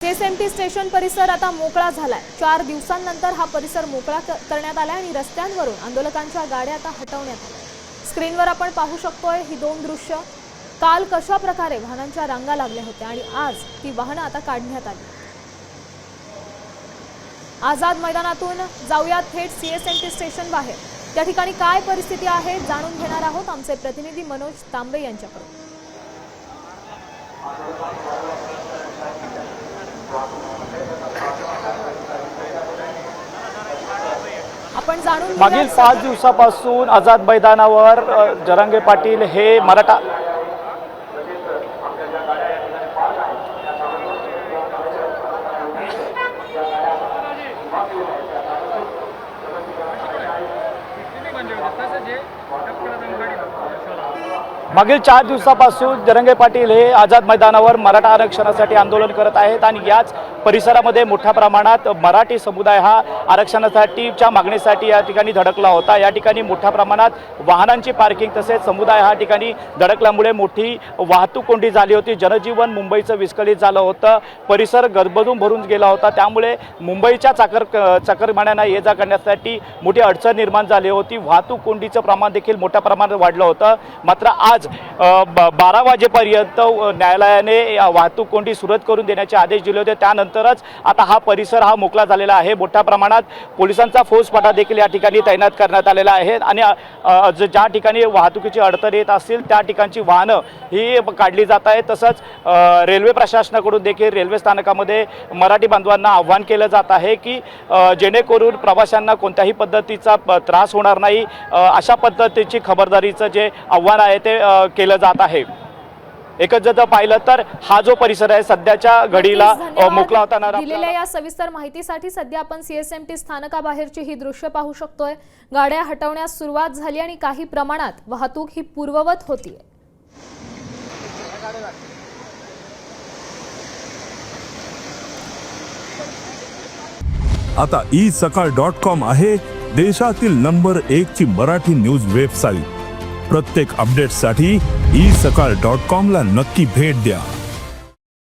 SMT station परिसर आता मोकळा झालाय। 4 दिवसांनंतर हा परिसर मोकळा करण्यात आला आणि रस्त्यांवरून आंदोलकांच्या गाड्या आता हटवण्यात आल्या। स्क्रीनवर आपण पाहू शकतोय ही दोन दृश्य। काल कशा प्रकारे वाहनांच्या रांगा लागल्या होत्या आणि आज ती वाहनं आता काढण्यात आली। आझाद मैदानातून जाऊया थेट सीएसएमटी स्टेशन बाहेर। त्या ठिकाणी काय परिस्थिती आहे जाणून घेणार आहोत आमचे प्रतिनिधी मनोज तांबे यांच्याकडून। आपण जाणून मागील 5 दिवसापासून आझाद मैदानावर जरांगे पाटील हे मराठा मागील 4 दिवसापासून जरांगे पाटील हे आझाद मैदानावर मराठा आरक्षणासाठी आंदोलन करत आहेत आणि याच परिसरामध्ये मोठ्या प्रमाणात मराठी समुदाय हा आरक्षणासाठीच्या मागणीसाठी या ठिकाणी धडकला होता। या ठिकाणी मोठ्या प्रमाणात वाहनांची पार्किंग तसेच समुदाय हा ठिकाणी धडकल्यामुळे मोठी वाहतूक कोंडी झाली होती। जनजीवन मुंबईचं विस्कळीत झालं होतं। परिसर गजबजून भरून गेला होता। त्यामुळे मुंबईच्या चाकरमान्यांना ये जा करण्यासाठी मोठी अडचण निर्माण झाली होती। वाहतूक कोंडीचं प्रमाण देखील मोठ्या प्रमाणात वाढलं होतं। मात्र आज 12 वाजेपर्यंत न्यायालयाने वाहतूक कोंडी सुरळीत करून देण्याचे आदेश दिले होते। त्यानंतरच आता हा परिसर हा मोकळा झालेला आहे। मोठ्या प्रमाणात पोलिसांचा फौजफाटा देखील या ठिकाणी तैनात करण्यात आलेला आहे आणि ज्या ठिकाणी वाहतुकीची अडचण येत असेल त्या ठिकाणची वाहनं ही काढली जात आहेत। तसंच रेल्वे प्रशासनाकडून देखील रेल्वे स्थानकामध्ये मराठी बांधवांना आव्हान केलं जात आहे की जेणेकरून प्रवाशांना कोणत्याही पद्धतीचा त्रास होणार नाही अशा पद्धतीची खबरदारीचं जे आव्हान आहे ते केलं जात आहे। एकच जर पाहिलं तर हा जो परिसर आहे सध्याच्या घडीला मोकळा होताना दिलेल्या या सविस्तर माहितीसाठी सध्या आपण सीएसएमटी स्थानकाबाहेरची ही दृश्य पाहू शकतोय। गाड्या हटवण्यास सुरुवात झाली आणि काही प्रमाणात वाहतूक ही पूर्ववत होतीये। आता isakal.com आहे देशातील नंबर 1 ची मराठी न्यूज वेबसाईट। प्रत्येक अपडेटसाठी isakal.com ला नक्की भेट द्या।